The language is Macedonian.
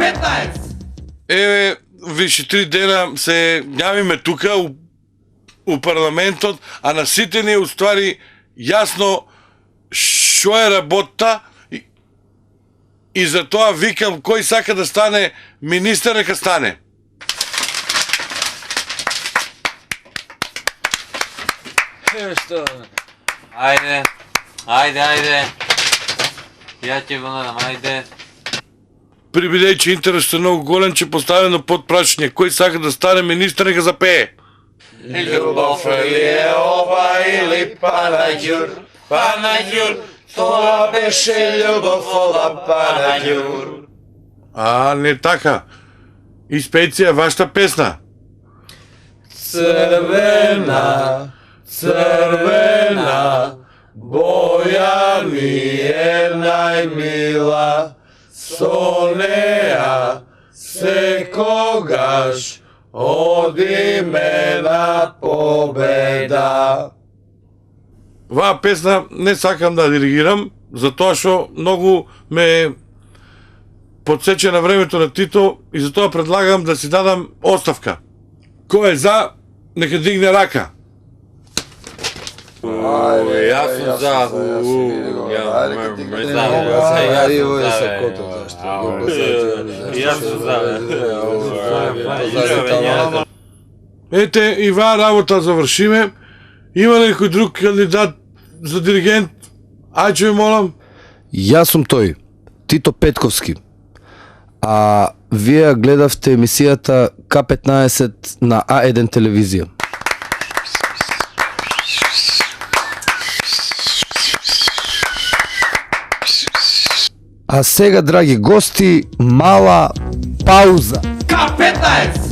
K15! Еве, више 3 дена се јавиме тука у парламентот, а на сите ни уствари јасно што е работа и за тоа викам кој сака да стане министер нека стане. Што? Ајде. Ја ќе го надам, ајде. Бидејќи интересот е многу голем, ќе поставено под прашање кој сака да стане министер нека запее. Љубов ли е ова или Панаѓур? Панаѓур, тоа беше љубов ова Панаѓур. А, не така. Испејте вашата песна. Црвена, црвена, боја ми е најмила, со неа секогаш одиме на победа. Ваа песна не сакам да диригирам, затоа што многу ме подсече на времето на Тито и затоа предлагам да си дадам оставка. Кој е за, нека дигне рака. Јас сум за. Ете, и ваа работа завршиме. Има ли некој друг кандидат за диригент? Ајче ви молам. Јас сум тој, Тито Петковски. А вие гледавте емисијата К15 на А1 телевизија. А сега, драги гости, мала пауза. K15!